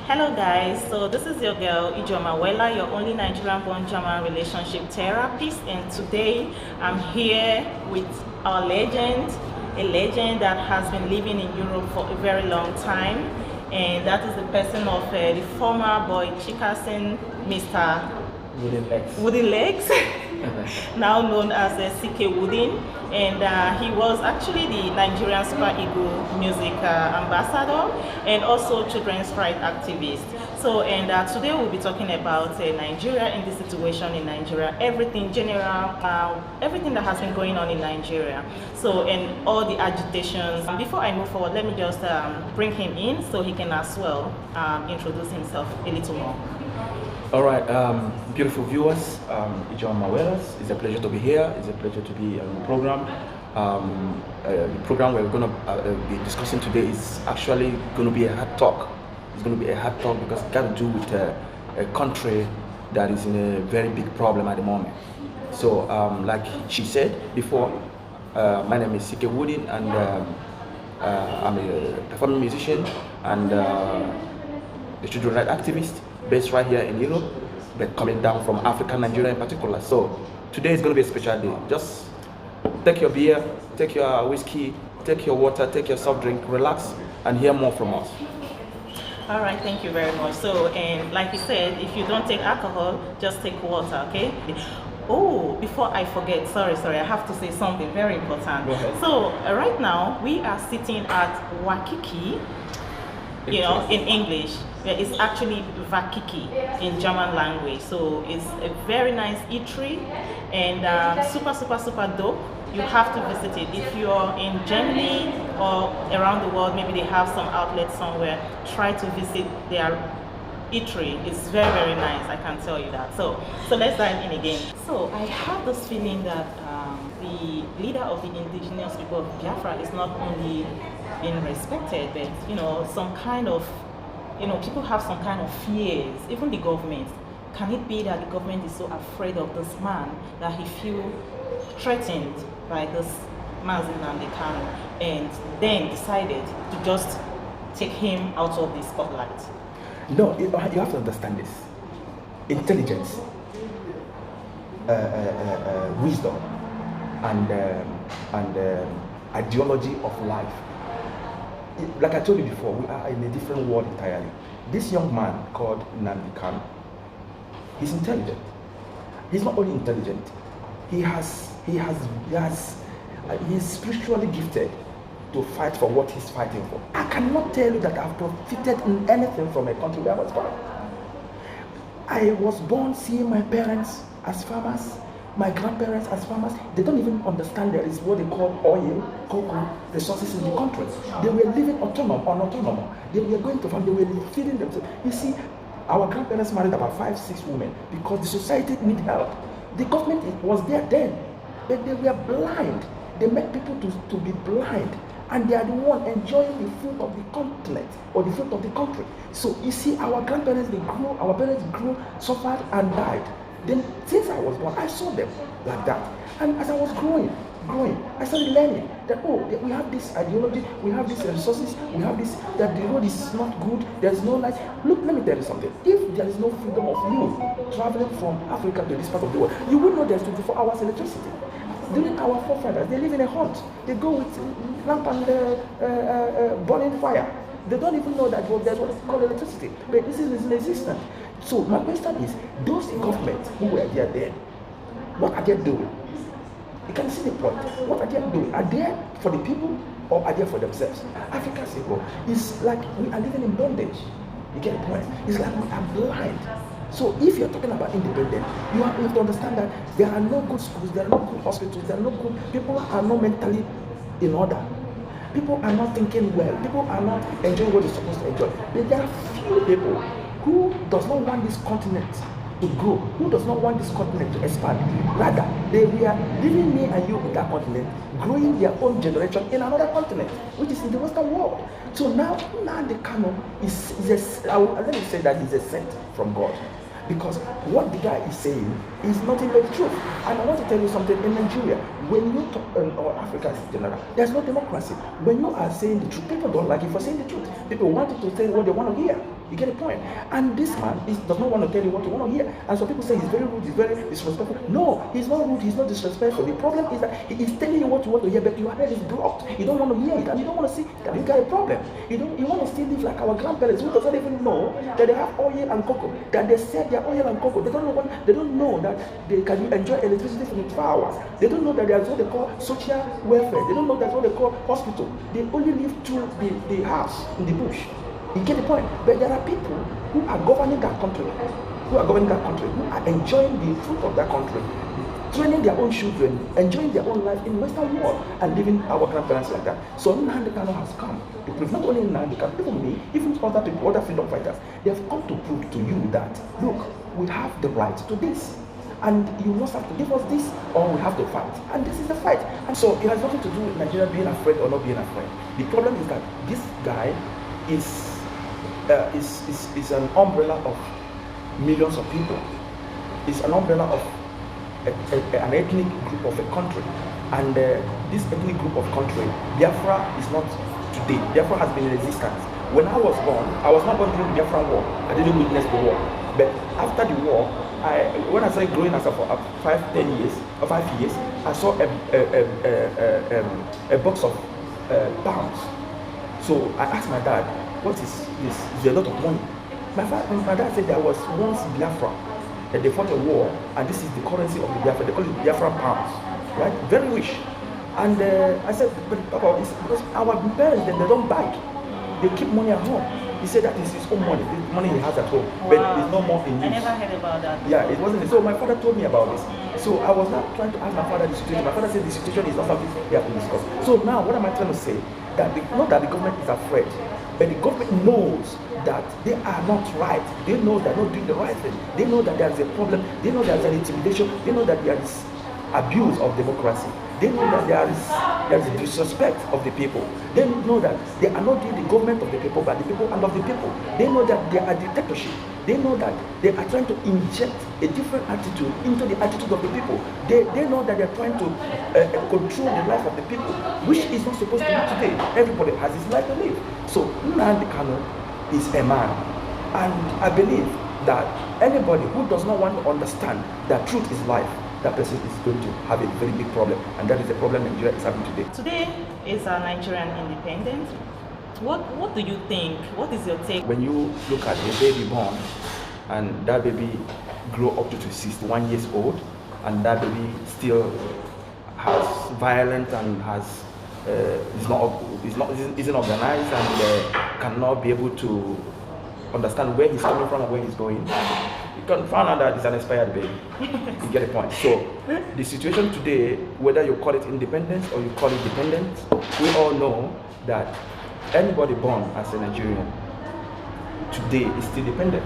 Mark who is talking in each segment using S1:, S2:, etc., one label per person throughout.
S1: Hello guys, so this is your girl Ijoma Wella, your only Nigerian born German relationship therapist, and today I'm here with our legend, a legend that has been living in Europe for a very long time, and that is the person of the former boy Chikasin, Mr. Wooden Legs, now known as CK Wooden, and he was actually the Nigerian Super Eagle music ambassador and also children's rights activist. So, and today we'll be talking about Nigeria and the situation in Nigeria, everything general, everything that has been going on in Nigeria. So, and all the agitations. Before I move forward, let me just bring him in so he can as well introduce himself a little more.
S2: All right, beautiful viewers, Ijoma Wellas, it's a pleasure to be here. It's a pleasure to be on the program. The program we're going to be discussing today is actually going to be a hard talk. It's going to be a hard talk because it's got to do with a country that is in a very big problem at the moment. So, like she said before, my name is CK Wooden, and I'm a performing musician and a children's rights activist, based right here in Europe, but coming down from Africa, Nigeria in particular. So today is going to be a special day. Just take your beer, take your whiskey, take your water, take your soft drink, relax, and hear more from us.
S1: All right, thank you very much. So, and like you said, if you don't take alcohol, just take water, okay? Oh, before I forget, sorry, I have to say something very important.
S2: Go ahead.
S1: So, right now, we are sitting at Wakiki, you know, in English. It's actually Vakiki in German language. So it's a very nice eatery and super dope. You have to visit it. If you're in Germany or around the world, maybe they have some outlet somewhere, try to visit their eatery. It's very nice, I can tell you that. So let's dive in again. So I have this feeling that the leader of the indigenous people of Biafra is not only being respected, but you know, some kind of, you know, people have some kind of fears, even the government. Can it be that the government is so afraid of this man that he feels threatened by this Mazi Nnamdi Kanu and then decided to just take him out of the spotlight?
S2: No, you have to understand this. Intelligence, wisdom, and ideology of life. Like I told you before, we are in a different world entirely. This young man called Nnamdi Kanu, he's intelligent. He's not only intelligent, he's spiritually gifted to fight for what he's fighting for. I cannot tell you that I've profited in anything from a country where I was born. I was born seeing my parents as farmers, my grandparents as farmers. They don't even understand there is what they call oil, cocoa, resources in the country. They were living autonomous. They were going to farm, they were feeding themselves. You see, our grandparents married about 5-6 women because the society needed help. The government was there then, but they were blind. They make people to be blind, and they are the one enjoying the fruit of the continent or the fruit of the country. So you see, our grandparents, our parents grew, suffered and died. Then since I was born, I saw them like that. And as I was growing, I started learning that, oh, we have this ideology, we have these resources, we have this, that the road is not good, there's no light. Look, let me tell you something. If there is no freedom of you traveling from Africa to this part of the world, you would know there's 24 hours electricity. During our forefathers, they live in a hut. They go with lamp and burning fire. They don't even know that there's what is called electricity. But this is inexistent. So my question is, those governments who were there then, what are they doing? You can see the point. What are they doing? Are they for the people or are they for themselves? Africa's people, it's like we are living in bondage. You get the point? It's like we are blind. So if you're talking about independence, you have to understand that there are no good schools, there are no good hospitals, there are no good, people are not mentally in order. People are not thinking well. People are not enjoying what they're supposed to enjoy. But there are few people who does not want this continent to grow, who does not want this continent to expand. Rather, they were leaving me and you in that continent, growing their own generation in another continent, which is in the Western world. So now Nnamdi Kanu is let me say that he's a sent from God. Because what the guy is saying is nothing but the truth. And I want to tell you something. In Nigeria, when you talk, or Africa in general, there's no democracy. When you are saying the truth, people don't like you for saying the truth. People want you to say what they want to hear. You get the point? And this man does not want to tell you what you want to hear. And some people say he's very rude, he's very disrespectful. No, he's not rude, he's not disrespectful. The problem is that he is telling you what you want to hear, but your head is blocked. You don't want to hear it, and you don't want to see that you got a problem. You want to still live like our grandparents who doesn't even know that they have oil and cocoa, that they sell their oil and cocoa. They don't know that they can enjoy electricity for 24 hours. They don't know that there's what they call social welfare. They don't know that's what they call hospital. They only live through the house in the bush. You get the point? But there are people who are governing that country, who are enjoying the fruit of that country, training their own children, enjoying their own life in the Western world, and living our grandparents like that. So Nnamdi Kanu has come to prove, not only Nnamdi Kanu, even me, even other people, other freedom fighters, they have come to prove to you that, look, we have the right to this. And you must have to give us this, or we have to fight. And this is the fight. And so it has nothing to do with Nigeria being afraid or not being afraid. The problem is that this guy is an umbrella of millions of people. It's an umbrella of an ethnic group of a country. And this ethnic group of country, Biafra is not today. Biafra has been in existence. When I was born, I was not born during the Biafran war. I didn't witness the war. But after the war, when I started growing as for 5 years, I saw a box of pounds. So I asked my dad, what is this? It's a lot of money. My dad said there was once Biafra, that they fought a war, and this is the currency of the Biafra. They call it Biafran pounds, right? Very rich. And I said, but Papa, it's because our parents, they don't buy it. They keep money at home. He said that is his own money, the money he has at home, but it's no more in use.
S1: I never heard about that.
S2: Yeah, it wasn't. So my father told me about this. So I was not trying to ask my father the situation. My father said the situation is not something we have to discuss. So now, what am I trying to say? That not that the government is afraid, but the government knows that they are not right. They know they're not doing the right thing. They know that there is a problem. They know there is an intimidation. They know that there is abuse of democracy. They know that there is disrespect of the people. They know that they are not doing the government of the people, but the people and of the people. They know that they are dictatorship. They know that they are trying to inject a different attitude into the attitude of the people. They know that they are trying to control the life of the people, which is not supposed to be today. Everybody has his life to live. So Nnamdi Kanu is a man, and I believe that anybody who does not want to understand that truth is life, that person is going to have a very big problem, and that is the problem Nigeria is having today.
S1: Today is our Nigerian independence. What do you think? What is your take?
S2: When you look at a baby born, and that baby grow up to 61 years old, and that baby still has violent and has isn't organized and cannot be able to understand where he's coming from and where he's going, you can find out that it's an expired baby. You get the point. So the situation today, whether you call it independence or you call it dependence, we all know that anybody born as a Nigerian today is still dependent.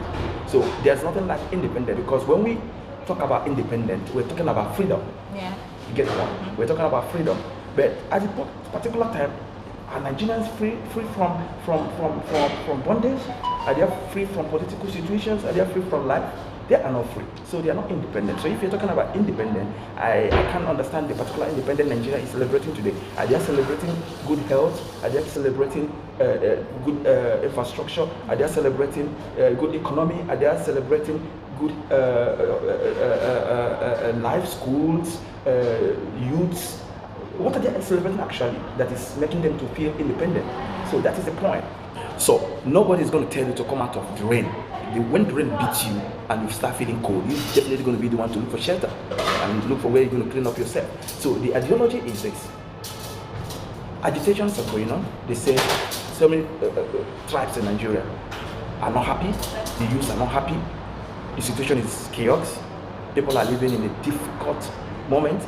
S2: So there's nothing like independent, because when we talk about independent, we're talking about freedom.
S1: Yeah.
S2: You get the point. Mm-hmm. We're talking about freedom. But at a particular time, are Nigerians free from bondage? Are they free from political situations? Are they free from life? They are not free. So they are not independent. So if you're talking about independent, I can't understand the particular independent Nigeria is celebrating today. Are they celebrating good health? Are they celebrating good infrastructure? Are they celebrating good economy? Are they celebrating good life schools, youths? What are they celebrating actually that is making them to feel independent? So that is the point. So nobody is going to tell you to come out of the rain. When the rain beats you and you start feeling cold, you're definitely going to be the one to look for shelter and look for where you're going to clean up yourself. So the ideology is this. Agitations are going on. They say so many tribes in Nigeria are not happy. The youths are not happy. The situation is chaos. People are living in a difficult moment.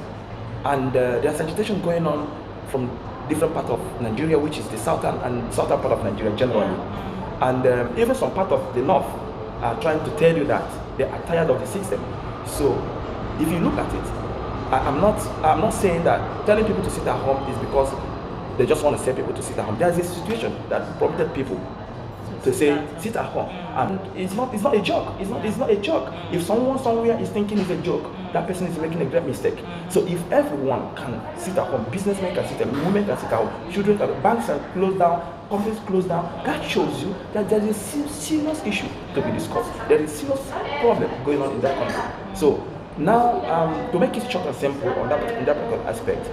S2: And there's agitation going on from different parts of Nigeria, which is the southern part of Nigeria generally. And even some part of the north are trying to tell you that they are tired of the system. So if you look at it, I'm not saying that telling people to sit at home is because they just want to send people to sit at home. There's a situation that prompted people to say sit at home, and it's not a joke. It's not a joke. If someone somewhere is thinking it's a joke, that person is making a great mistake. So if everyone can sit at home, businessmen can sit at home, women can sit at home, children can, banks are closed down, companies closed down, that shows you that there is a serious issue to be discussed. There is serious problem going on in that country. So now, to make it short and simple on that particular aspect,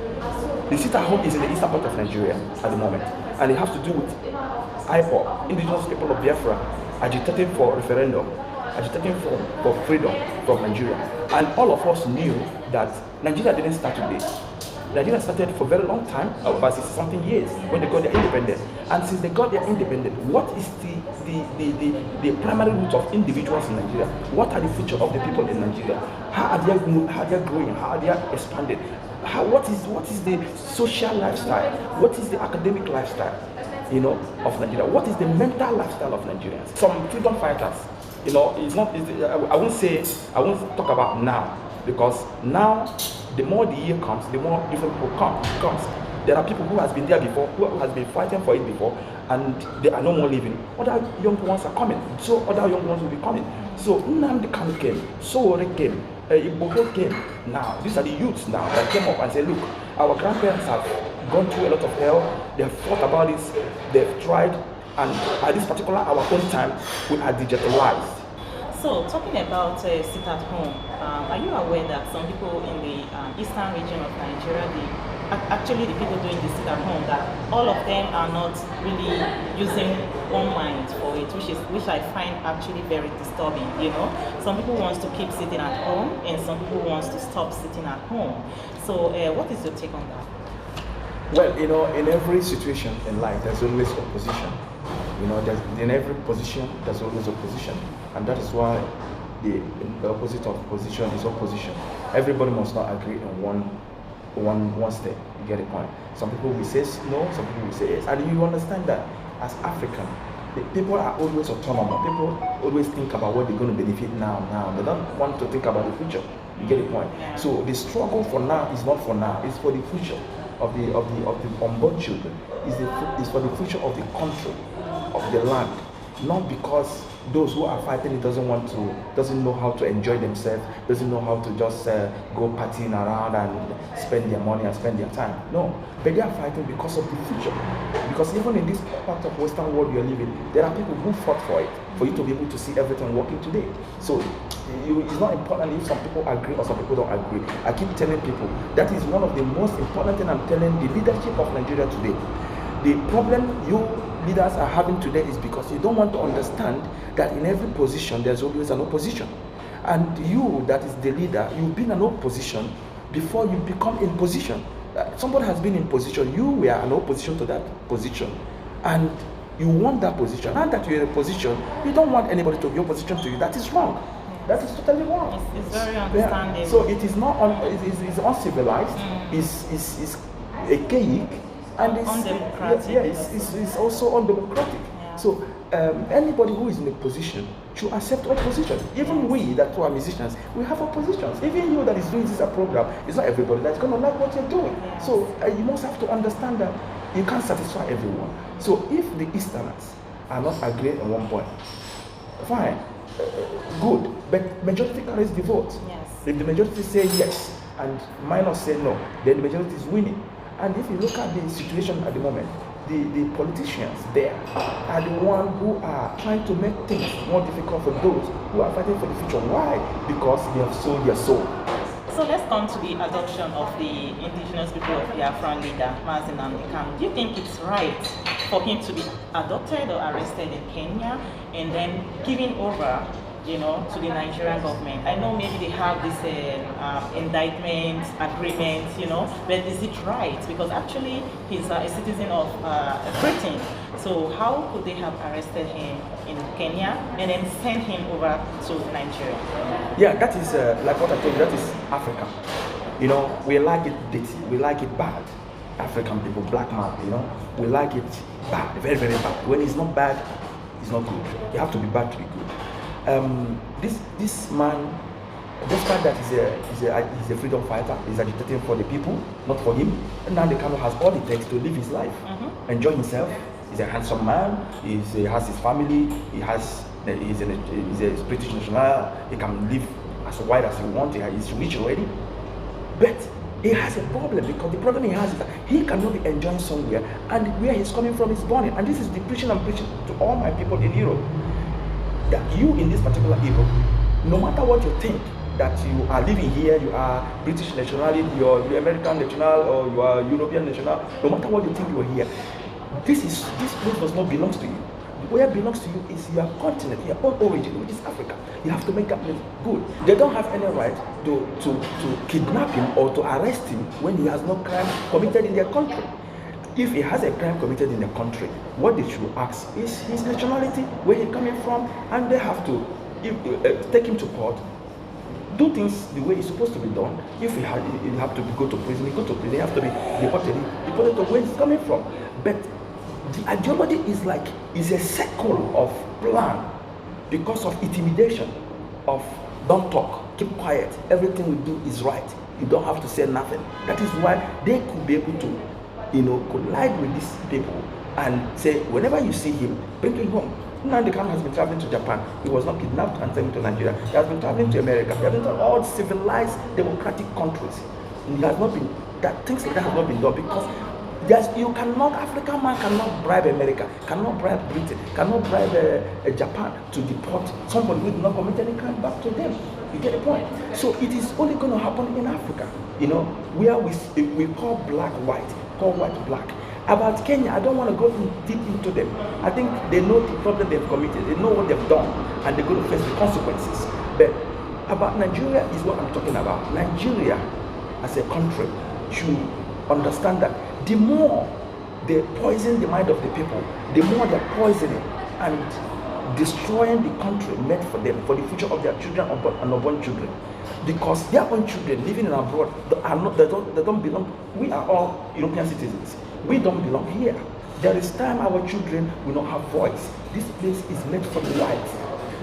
S2: the sit at home is in the eastern part of Nigeria at the moment, and it has to do with IPOB, indigenous people of Biafra, agitating for referendum, agitating for freedom from Nigeria. And all of us knew that Nigeria didn't start today. Nigeria started for a very long time, about 60-something years, when they got their independence. And since they got their independence, what is the primary root of individuals in Nigeria? What are the future of the people in Nigeria? How are they growing? How are they expanding? What is the social lifestyle? What is the academic lifestyle, of Nigeria? What is the mental lifestyle of Nigerians? Some freedom fighters, I won't talk about now, because now, the more the year comes, the more different people comes. There are people who has been there before, who has been fighting for it before, and they are no more living. Other young ones are coming, so other young ones will be coming. So Nnamdi Kanu came, Sowore came, Igboho came. Now these are the youths now that came up and said, look, our grandparents have gone through a lot of hell. They have thought about this, they've tried, and at this particular our own time, we are digitalized.
S1: So, talking about sit at home, are you aware that some people in the eastern region of Nigeria, actually the people doing the sit at home, that all of them are not really using one mind for it, which I find actually very disturbing. Some people want to keep sitting at home, and some people want to stop sitting at home. So, what is your take on that?
S2: Well, in every situation in life, there's always opposition. In every position, there's always opposition. And that is why the opposite of position is opposition. Everybody must not agree on one step. You get the point? Some people will say no, some people will say yes. And you understand that as African, people are always autonomous. People always think about what they're going to benefit now. They don't want to think about the future. You get the point?
S1: Yeah.
S2: So the struggle for now is not for now, it's for the future of the unborn children. It's for the future of the country, of the land. Not because those who are fighting it doesn't know how to enjoy themselves, doesn't know how to just go partying around and spend their money and spend their time. No, but they are fighting because of the future. Because even in this part of Western world we are living, there are people who fought for it, for you to be able to see everything working today. So it's not important if some people agree or some people don't agree. I keep telling people that is one of the most important things I'm telling the leadership of Nigeria today. The problem you leaders are having today is because you don't want to understand that in every position there's always an opposition. And you, that is the leader, you've been an opposition before you become in position. Somebody has been in position, you were an opposition to that position, and you want that position. Now that you're in a position, you don't want anybody to be opposition to you. That is wrong. That is totally wrong.
S1: It's very understandable.
S2: Yeah. So it is not it's uncivilized. It's archaic. And it's
S1: undemocratic.
S2: It's also undemocratic.
S1: Yeah.
S2: So anybody who is in a position should accept opposition. Even we that are musicians, we have oppositions. Even you that is doing this program, it's not everybody that's going to like what you're doing.
S1: Yes.
S2: So you must have to understand that you can't satisfy everyone. So if the Easterners are not agreeing on one point, fine, good. But majority carries the vote.
S1: Yes.
S2: If the majority say yes and minors say no, then the majority is winning. And if you look at the situation at the moment, the politicians there are the ones who are trying to make things more difficult for those who are fighting for the future. Why? Because they have sold their soul.
S1: So let's come to the adoption of the indigenous people of Biafran leader, Mazi Nnamdi Kanu. Do you think it's right for him to be adopted or arrested in Kenya and then given over, to the Nigerian government? I know maybe they have this indictment agreement, but is it right? Because actually he's a citizen of Britain. So how could they have arrested him in Kenya and then sent him over to Nigeria?
S2: Yeah, that is like what I told you, that is Africa. We like it dirty, we like it bad. African people, black man, we like it bad, very, very bad. When it's not bad, it's not good. You have to be bad to be good. This man, despite that he's a freedom fighter, he's agitating for the people, not for him. And now the Kanu has all it takes to live his life, enjoy himself, He's a handsome man. He has his family. He's a British national. He can live as wide as he wants. He's rich already. But he has a problem, because the problem he has is that he cannot be enjoying somewhere, and where he's coming from is burning. And this is the preaching I'm preaching to all my people in Europe. That you in this particular Europe, no matter what you think, that you are living here, you are British nationality, you're American national, or you are European national, no matter what you think you are here, this place does not belong to you. Where belongs to you is your continent, your own origin, which is Africa. You have to make that place good. They don't have any right to kidnap him or to arrest him when he has no crime committed in their country. If he has a crime committed in the country, what they should ask is his nationality, where he's coming from, and they have to take him to court, do things the way it's supposed to be done. If he have to go to prison, he go to prison. He have to be deported to where he's coming from. But the ideology is a circle of plan, because of intimidation, of don't talk, keep quiet, everything we do is right, you don't have to say nothing. That is why they could be able to, collide with these people and say, whenever you see him, bring him home. Nnamdi Kanu has been traveling to Japan. He was not kidnapped and sent to Nigeria. He has been traveling to America. He has been to all civilized democratic countries. And he has not been, things like that have not been done, because African man cannot bribe America, cannot bribe Britain, cannot bribe Japan to deport somebody who did not commit any crime back to them. You get the point? So it is only going to happen in Africa, where we call black white, call white black. About Kenya, I don't want to go deep into them. I think they know the problem they've committed, they know what they've done, and they're going to face the consequences. But about Nigeria is what I'm talking about. Nigeria, as a country, should understand that the more they poison the mind of the people, the more they're poisoning and destroying the country meant for them, for the future of their children and unborn children. Because their own children living in abroad, they don't belong. We are all European citizens. We don't belong here. There is time our children will not have voice. This place is meant for the whites.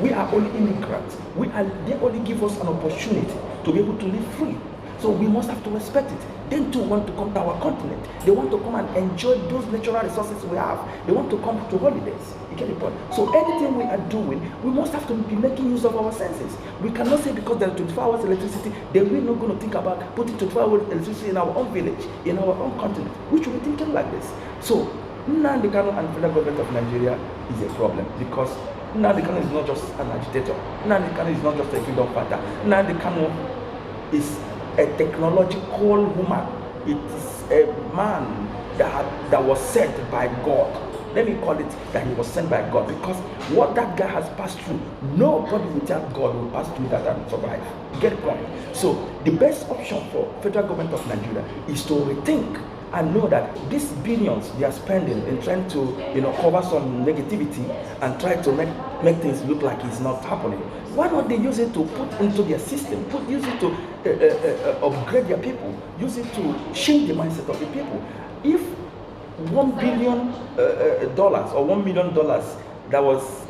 S2: We are only immigrants. They only give us an opportunity to be able to live free. So we must have to respect it. They too want to come to our continent. They want to come and enjoy those natural resources we have. They want to come to holidays. You get the point? So anything we are doing, we must have to be making use of our senses. We cannot say because there are 24 hours electricity, then we're not going to think about putting 24 hours electricity in our own village, in our own continent. We should be thinking like this. So Nnamdi Kanu and federal government of Nigeria is a problem, because Nnamdi Kanu is not just an agitator. Nnamdi Kanu is not just a freedom fighter. Nnamdi Kanu is a technological woman. It is a man that was sent by God. Let me call it that he was sent by God, because what that guy has passed through, nobody without God will pass through that and survive. Get the point? So the best option for federal government of Nigeria is to rethink and know that these billions they are spending in trying to cover some negativity and try to make things look like it's not happening. Why not they use it to put into their system, use it to upgrade their people, use it to change the mindset of the people? If $1 billion or $1 million that was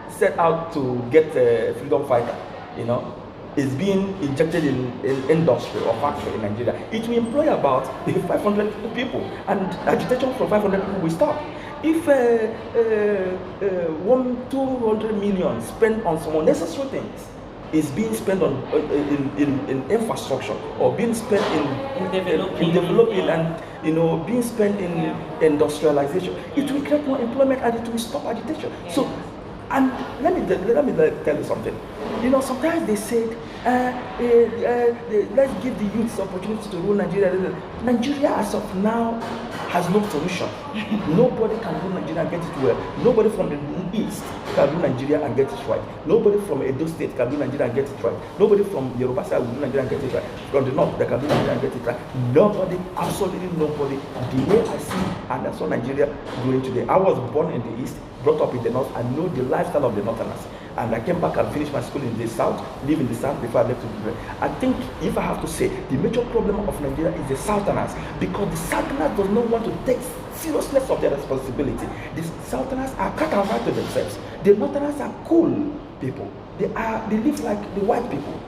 S2: set out to get a freedom fighter, is being injected in industry or factory in Nigeria, it will employ about 500 people, and agitation from 500 people will stop. If 200 million spent on some unnecessary things is being spent on in infrastructure, or being spent in developing and being spent in industrialization, it will create more employment and it will stop agitation. So, and let me tell you something. Sometimes they said, let's give the youths opportunity to rule Nigeria. Nigeria, as of now, has no solution. Nobody can rule Nigeria and get it well. Nobody from the east can rule Nigeria and get it right. Nobody from Edo State can rule Nigeria and get it right. Nobody from Yoruba side will rule Nigeria and get it right. From the north, they can rule Nigeria and get it right. Nobody, absolutely nobody. The way I see and I saw Nigeria doing today, I was born in the east, brought up in the north, and know the lifestyle of the northerners. And I came back and finished my school in the south, live in the south before I left to the west. I think, if I have to say, the major problem of Nigeria is the southerners, because the southerners does not want to take seriousness of their responsibility. The southerners are cut and right to themselves. The northerners are cool people. They live like the white people.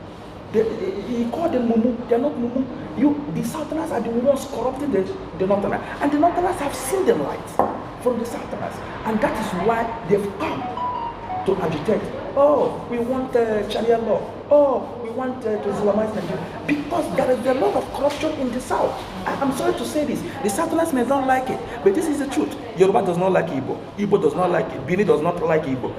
S2: You call them mumu, they're not mumu. The southerners are the ones corrupting the northerners, and the northerners have seen them right from the Southerners, and that is why they've come to agitate. Oh, we want Sharia law. Oh, we want to Islamize Nigeria. Because there is a lot of corruption in the South. I'm sorry to say this. The Southerners may not like it, but this is the truth. Yoruba does not like Igbo. Igbo does not like it. Bini does not like Igbo.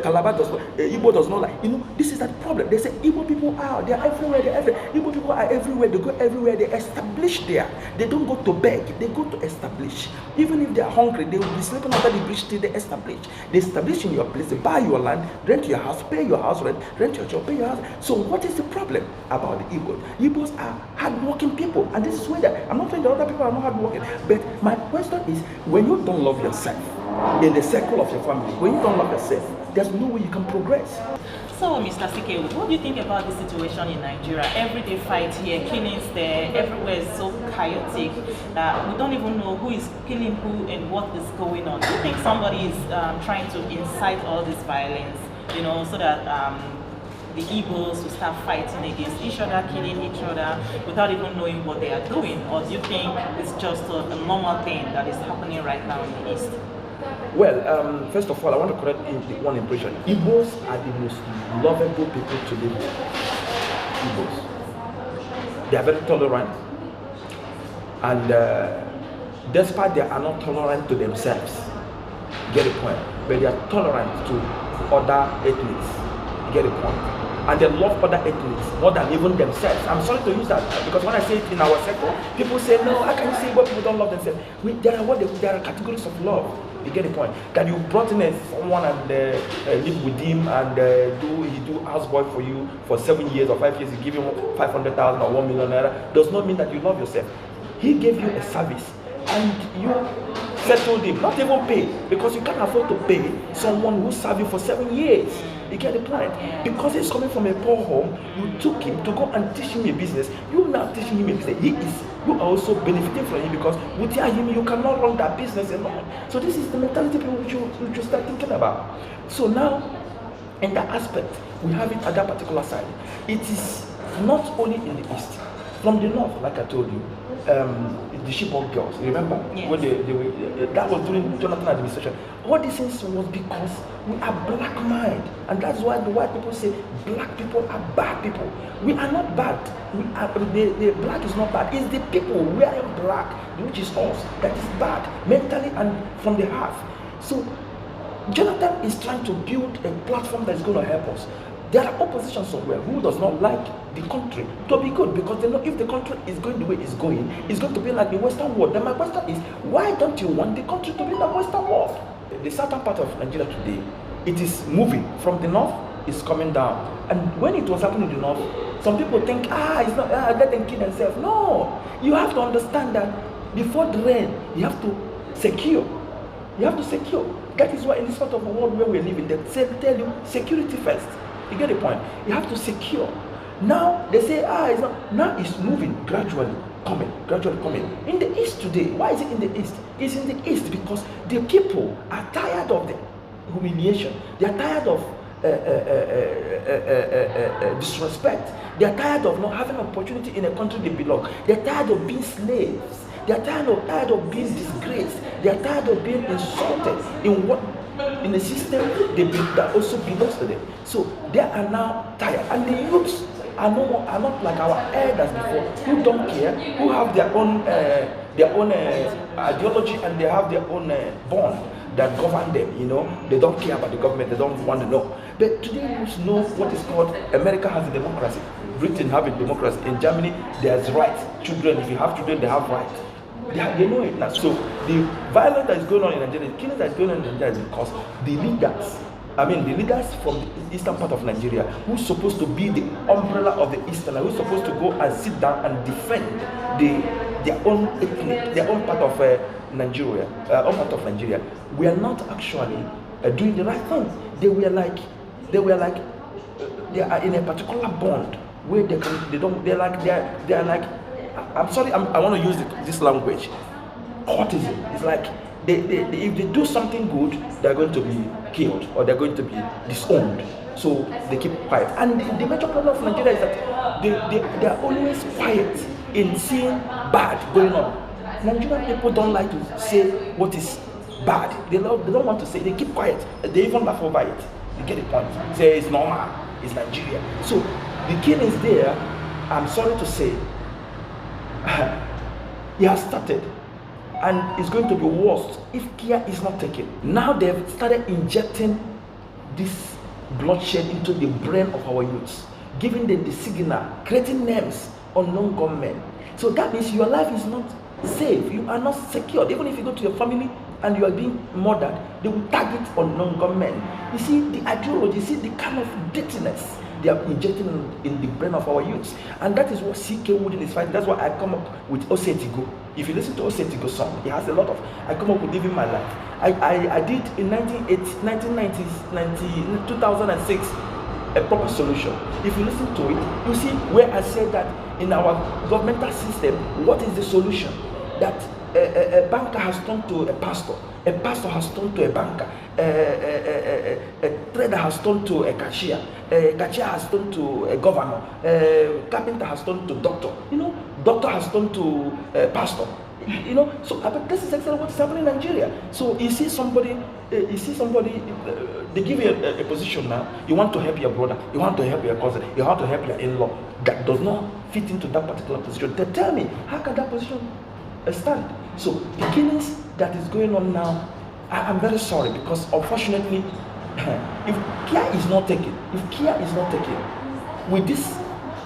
S2: Calabar does not. Igbo does not like. This is the problem. They say Igbo people are. They are everywhere. They are everywhere. Igbo people are everywhere. They go everywhere. They establish there. They don't go to beg. They go to establish. Even if they are hungry, they will be sleeping under the bridge till they establish. They establish in your place. They buy your land, rent your house, pay your house rent, rent your job, pay your house. So what is the problem about the Igbos? Igbos are hardworking people, and this is where I'm not saying the other people are not hardworking, but my question is, when you don't love yourself in the circle of your family, when you don't love yourself, there's no way you can progress.
S1: So, Mr. CK, what do you think about the situation in Nigeria? Everyday fight here, killings there, everywhere is so chaotic. We don't even know who is killing who and what is going on. Do you think somebody is trying to incite all this violence, so that the Igbos will start fighting against each other, killing each other without even knowing what they are doing? Or do you think it's just a normal thing that is happening right now in the East?
S2: Well, first of all, I want to correct one impression. Igbos are the most lovable people to live with. Igbos. They are very tolerant. And despite they are not tolerant to themselves, get the point, but they are tolerant to other ethnics, get the point. And they love other ethnics more than even themselves. I'm sorry to use that because when I say it in our circle, people say, no, how can you say what people don't love themselves? There are categories of love. You get the point? That you brought in someone and live with him and he do houseboy for you for 7 years or 5 years, you give him 500,000 or 1 million naira, does not mean that you love yourself. He gave you a service and you settled him, not even pay, because you can't afford to pay someone who served you for 7 years. You get the point? Because he's coming from a poor home, you took him to go and teach him a business. You now teaching him a business. You are also benefiting from him because without him, you cannot run that business alone. So this is the mentality people should start thinking about. So now, in that aspect, we have it at that particular side. It is not only in the East. From the North, like I told you, the Chibok girls, remember?
S1: Yes.
S2: When that was during Jonathan administration. All these things was because we are black mind, and that's why the white people say black people are bad people. We are not bad. The black is not bad. It's the people wearing black, which is us, that is bad mentally and from the heart. So Jonathan is trying to build a platform that is going to help us. There are opposition somewhere who does not like the country to be good because they know if the country is going the way it's going to be like the Western world. Then my question is, why don't you want the country to be like Western world? The southern part of Nigeria today, it is moving from the north, it's coming down. And when it was happening in the north, some people think, it's not, let them kill themselves. No, you have to understand that before the rain, you have to secure. You have to secure. That is why in this part of the world where we're living, they tell you security first. You get the point? You have to secure. Now they say, it's not. Now it's moving gradually coming. In the East today, why is it in the East? It's in the East because the people are tired of the humiliation. They are tired of disrespect. They are tired of not having an opportunity in a country they belong. They are tired of being slaves. They are tired of being disgraced. They are tired of being insulted in the system that also belongs to them. So they are now tired, and the youths are not like our elders before, who don't care, who have their own ideology and they have their own bond that govern them. They don't care about the government. They don't want to know. But today you know what is called America has a democracy. Britain have a democracy. In Germany, there's rights. Children, if you have children, they have rights. They know it now. So the violence that is going on in Nigeria, the killing that is going on in Nigeria is because the leaders from the eastern part of Nigeria, who's supposed to be the umbrella of the eastern, who's supposed to go and sit down and defend their own ethnic, their own part of Nigeria, we are not actually doing the right thing. They are in a particular bond where they're like. I'm sorry, I want to use this language. Courtesan. It's like if they do something good, they're going to be killed or they're going to be disowned. So they keep quiet. And the major problem of Nigeria is that they are always quiet in seeing bad going on. Nigerian people don't like to say what is bad. They don't want to say. They keep quiet. They even laugh over it. You get the point. Say it's normal. It's Nigeria. So the killings there, I'm sorry to say, it has started, and it's going to be worse if care is not taken. Now they've started injecting this bloodshed into the brain of our youths, giving them the signal, creating names, unknown gunmen. So that means your life is not safe. You are not secure. Even if you go to your family and you are being murdered, they will target unknown gunmen. You see the ideology, you see the kind of dirtiness they are injecting in the brain of our youths. And that is what CK Wooden is fighting. That's why I come up with Osetigo. If you listen to Osetigo's song, he has a lot of, I come up with Living My Life. I did in 2006 a proper solution. If you listen to it, you see where I said that in our governmental system, what is the solution? That a banker has turned to a pastor has turned to a banker, a trader has turned to a cashier has turned to a governor, carpenter has turned to doctor, doctor has turned to a pastor. So but this is exactly what is happening in Nigeria. So you see somebody, they give you a position now. You want to help your brother, you want to help your cousin, you want to help your in-law that does not fit into that particular position. They tell me, how can that position stand? So the killings that is going on now, I'm very sorry, because unfortunately, if care is not taken, with this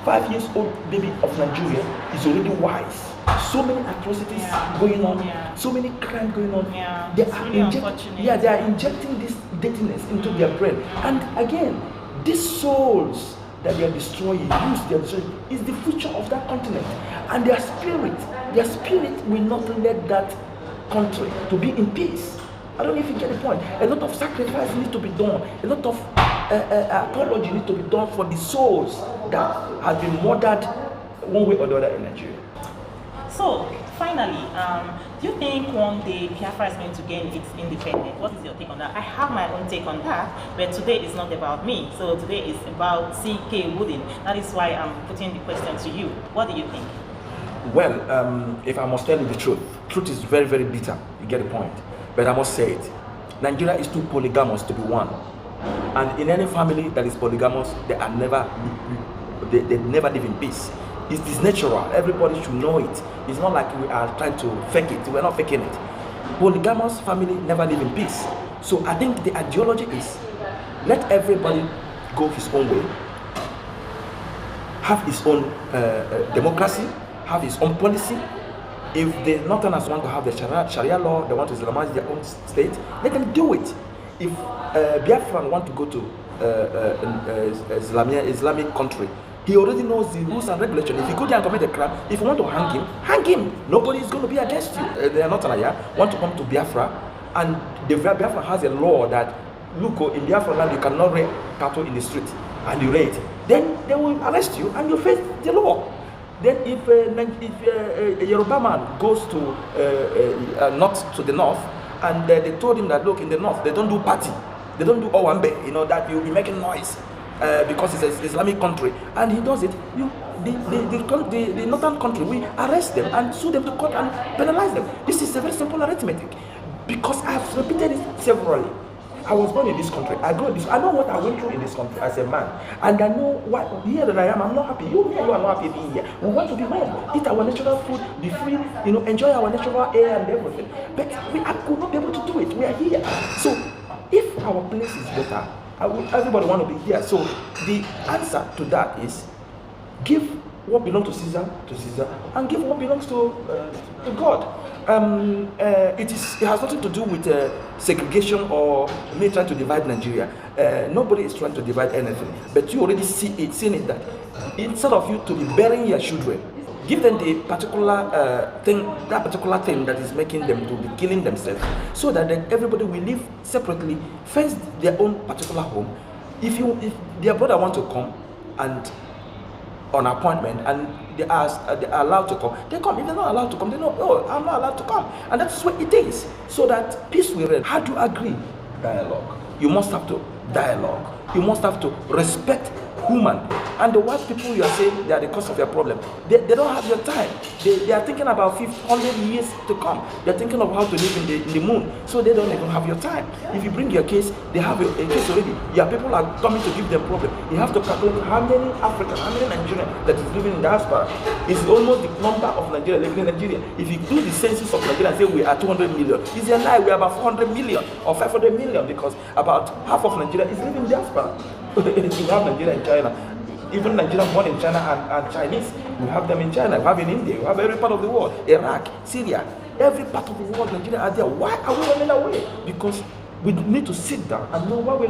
S2: 5-year-old baby of Nigeria is already wise. So many atrocities going on, so many crimes going on. They are they are injecting this dirtiness into their brain. And again, these souls that they are destroying, is the future of that continent. And their spirit will not let that country to be in peace. I don't know if you get the point. A lot of sacrifice needs to be done. A lot of apology needs to be done for the souls that have been murdered one way or the other in Nigeria.
S1: So, finally, do you think one day Biafra is going to gain its independence? What is your take on that? I have my own take on that, but today is not about me. So today is about CK Wooden. That is why I'm putting the question to you. What do you think?
S2: Well, if I must tell you the truth is very, very bitter. You get the point. But I must say it. Nigeria is too polygamous to be one. And in any family that is polygamous, they never live in peace. It is natural. Everybody should know it. It's not like we are trying to fake it. We're not faking it. Polygamous family never live in peace. So I think the ideology is let everybody go his own way, have his own democracy, have his own policy. If the Northerners want to have the Sharia law, they want to Islamize their own state, let them do it. If Biafran want to go to Islamic country, he already knows the rules and regulations. If you go there and commit a crime, if you want to hang him. Nobody is going to be against you. They are not want to come to Biafra, and the Biafra has a law that, look, in Biafra land you cannot raid cattle in the street, and you raid, then they will arrest you and you face the law. Then if a Yoruba man goes to the north, and they told him that, look, in the north they don't do party, they don't do owambe, that you'll be making noise because it's an Islamic country, and he does it, the northern country will arrest them and sue them to court and penalize them. This is a very simple arithmetic, because I have repeated it severally. I was born in this country. I know what I went through in this country as a man, and I know what here that I am. I'm not happy. You are not happy being here. We want to be home, eat our natural food, be free, enjoy our natural air and everything. But I could not be able to do it. We are here. So if our place is better, everybody want to be here. So the answer to that is give what belongs to Caesar, and give what belongs to God. It has nothing to do with segregation or me trying to divide Nigeria. Nobody is trying to divide anything, but you already seen it that instead of you to be burying your children, give them the particular thing that is making them to be killing themselves, so that then everybody will live separately, fence their own particular home. If their brother want to come and on appointment and they are allowed to come, they come. If they're not allowed to come, they know, oh, I'm not allowed to come. And that's what it is. So that peace will reign. How do you agree? Dialogue. You must have to dialogue. You must have to respect human. And the white people you are saying they are the cause of your problem, they don't have your time. They are thinking about 500 years to come. They're thinking of how to live in the moon, so they don't even have your time. If you bring your case, they have a case already. Your people are coming to give them problem. You have to calculate how many Africans, how many Nigerians that is living in diaspora. It's almost the number of Nigerians living in Nigeria. If you do the census of Nigeria and say we are 200 million, it's a lie. We are about 400 million or 500 million, because about half of Nigeria is living in diaspora. You have Nigeria in China. Even Nigerians born in China and Chinese, we have them in China, we have in India, we have every part of the world, Iraq, Syria, every part of the world, Nigeria are there. Why are we running away? Because we need to sit down and know why we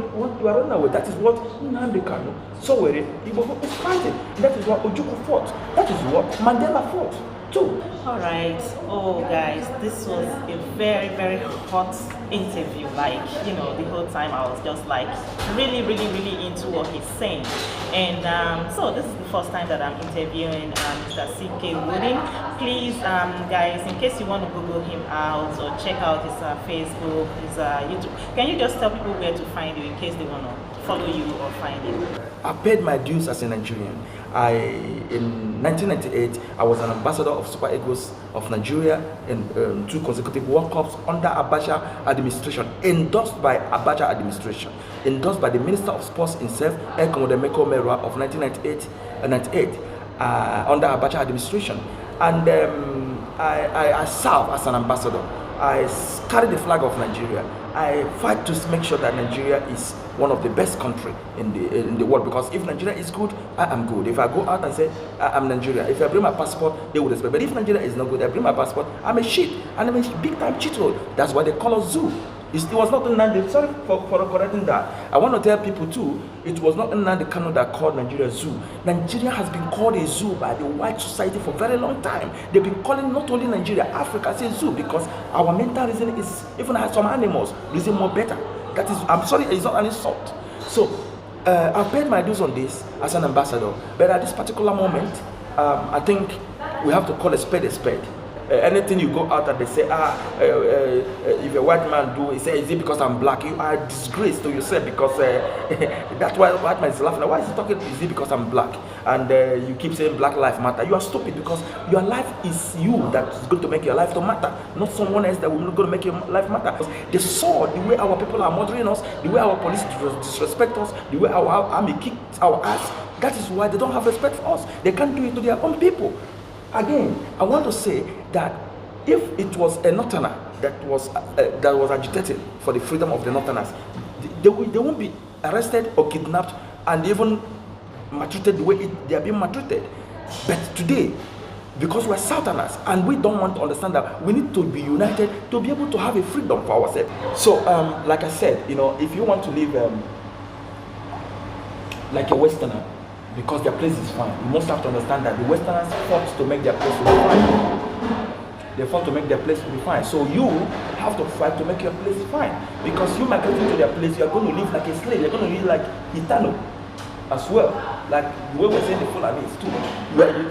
S2: are running away. That is what Nnamdi Kanu, Sowore, Igbo is fighting. That is what Ojukwu fought. That is what Mandela fought too.
S1: Alright, oh guys, this was a very, very hot interview. Like, you know, the whole time I was just like really into what he's saying. And so this is the first time that I'm interviewing Mr. C.K. Wooding. Please, guys, in case you want to Google him out or check out his Facebook, his YouTube, can you just tell people where to find you in case they want to follow you or find you?
S2: I paid my dues as a Nigerian. In 1998, I was an ambassador of Super Eagles of Nigeria in 2 consecutive World Cups under Abacha administration, endorsed by Abacha administration, endorsed by the Minister of Sports himself, Air Commodore Meko Merwa of 1998 under Abacha administration. And I serve as an ambassador. I carry the flag of Nigeria. I fight to make sure that Nigeria is one of the best countries in the world, because if Nigeria is good, I am good. If I go out and say I am Nigeria, if I bring my passport, they will respect. But if Nigeria is not good, I bring my passport, I'm a shit, and I'm a big time cheat road. That's why they call us zoo. It was not Nnamdi. Sorry for correcting that. I want to tell people too, it was not Nnamdi Kanu that called Nigeria zoo. Nigeria has been called a zoo by the white society for a very long time. They've been calling not only Nigeria, Africa as a zoo, because our mental reason is, even as some animals reason more better. That is, I'm sorry, it's not an insult. So I paid my dues on this as an ambassador, but at this particular moment, I think we have to call a spade a spade. Anything you go out and they say, if a white man do, he say, is it because I'm black? You are a disgrace to yourself, because that's why white man is laughing. Why is he talking? Is it because I'm black? And you keep saying Black Lives Matter. You are stupid, because your life is you that is going to make your life to matter, not someone else that will not going to make your life matter. They saw the way our people are murdering us, the way our police disrespect us, the way our army kicked our ass. That is why they don't have respect for us. They can't do it to their own people. Again, I want to say that if it was a Northerner that was agitating for the freedom of the Northerners, they won't be arrested or kidnapped and even maltreated the way they are being maltreated. But today, because we're Southerners and we don't want to understand that we need to be united to be able to have a freedom for ourselves. So, like I said, you know, if you want to live like a Westerner, because their place is fine, you must have to understand that the Westerners fought to make their place to be fine. They fought to make their place to be fine. So you have to fight to make your place fine. Because you migrate into their place, you are going to live like a slave. You're going to live like Itano as well. Like the way we're saying the Fulanis too.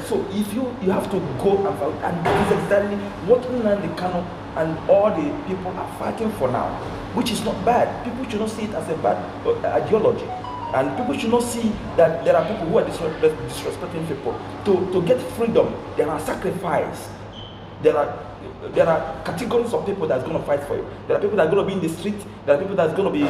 S2: So if you have to go and fight, and that is exactly what Nnamdi Kanu and all the people are fighting for now, which is not bad. People should not see it as a bad ideology. And people should not see that there are people who are disrespecting people. To get freedom, there are sacrifices. There are categories of people that's going to fight for you. There are people that are going to be in the street. There are people that's going to be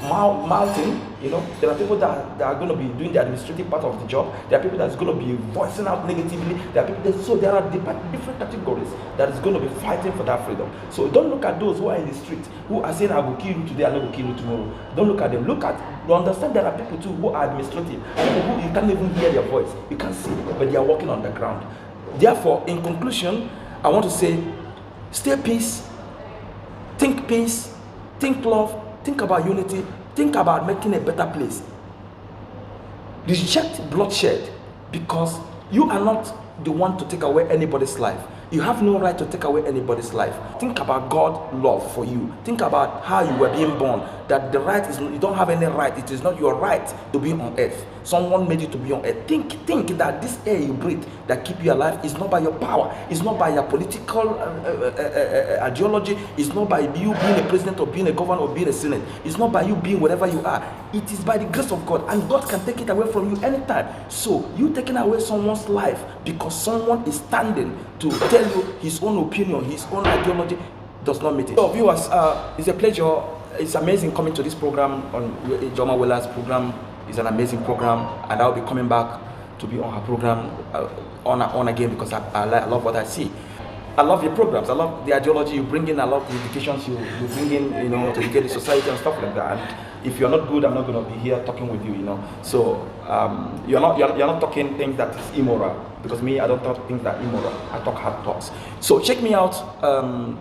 S2: mouthing, you know. There are people that are going to be doing the administrative part of the job. There are people that's going to be voicing out negatively. There are people so there are different categories that is going to be fighting for that freedom. So don't look at those who are in the street, who are saying I will kill you today, I will kill you tomorrow. Don't look at them. You understand there are people too who are administrative, people who you can't even hear their voice, you can't see, but they are walking on the ground. Therefore, in conclusion, I want to say, stay peace, think love, think about unity, think about making a better place. Reject bloodshed, because you are not the one to take away anybody's life. You have no right to take away anybody's life. Think about God's love for you. Think about how you were being born. that the right is, you don't have any right. It is not your right to be on earth. Someone made you to be on earth. Think that this air you breathe that keep you alive is not by your power. It's not by your political ideology. It's not by you being a president or being a governor or being a senate. It's not by you being whatever you are. It is by the grace of God, and God can take it away from you anytime. So you taking away someone's life because someone is standing to tell you his own opinion, his own ideology, does not meet it. So viewers, it's a pleasure. It's amazing coming to this program on Joma Weller's program. It's an amazing program, and I'll be coming back to be on her program on again, because I love what I see. I love your programs. I love the ideology you bring in. I love the educations you bring in, you know, to educate the society and stuff like that. And if you're not good, I'm not going to be here talking with you, you know. So you're not talking things that is immoral, because me, I don't talk things that are immoral. I talk hard talks. So check me out on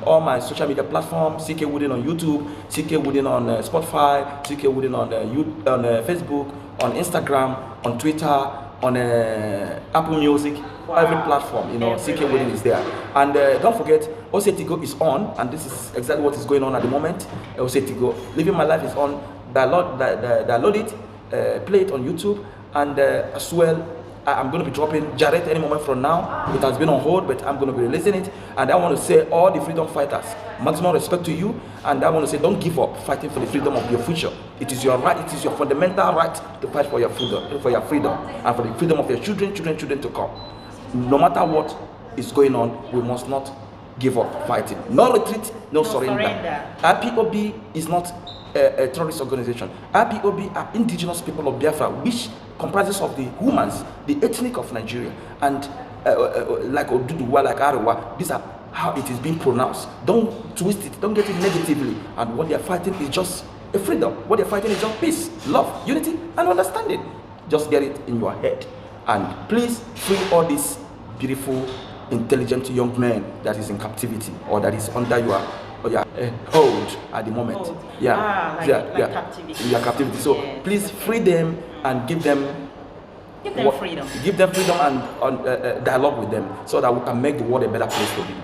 S2: all my social media platforms: CK Wooden on YouTube, CK Wooden on Spotify, CK Wooden on Facebook, on Instagram, on Twitter, on Apple Music. Every platform, you know, CK Wooden is there. And don't forget, Osetigo is on, and this is exactly what is going on at the moment. Osetigo, Living My Life is on. Download it, play it on YouTube, and as well, I'm going to be dropping Jarrett any moment from now. It has been on hold, but I'm going to be releasing it. And I want to say, all the freedom fighters, maximum respect to you. And I want to say, don't give up fighting for the freedom of your future. It is your right, it is your fundamental right to fight for your freedom, and for the freedom of your children to come. No matter what is going on, we must not give up fighting. No retreat, no surrender. IPOB is not a terrorist organization. IPOB are indigenous people of Biafra, which comprises of the humans, the ethnic of Nigeria, and like Oduduwa, like Arewa. These are how it is being pronounced. Don't twist it, don't get it negatively. And what they are fighting is just a freedom. What they are fighting is just peace, love, unity, and understanding. Just get it in your head. And please free all these beautiful, intelligent young men that is in captivity, or that is under your hold at the moment. Like captivity. Yeah, captivity. So yes, please free them and give them
S1: freedom.
S2: Give them freedom and dialogue with them, so that we can make the world a better place to be.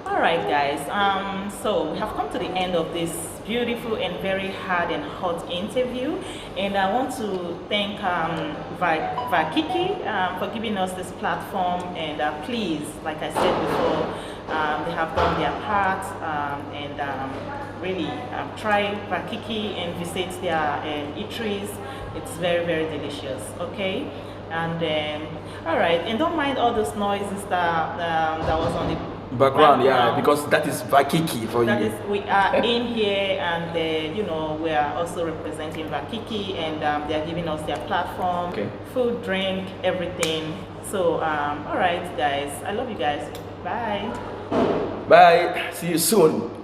S1: All right, guys. So we have come to the end of this beautiful and very hard and hot interview, and I want to thank Vakiki for giving us this platform. And please, like I said before, they have done their part, and really try Vakiki and visit their eateries. It's very, very delicious. Okay, and all right, and don't mind all those noises that was on the
S2: background, yeah, because that is Vakiki for
S1: that
S2: you.
S1: We are in here, and you know, we are also representing Vakiki, and they are giving us their platform, food, drink, everything. So all right, guys, I love you guys. Bye.
S2: Bye. See you soon.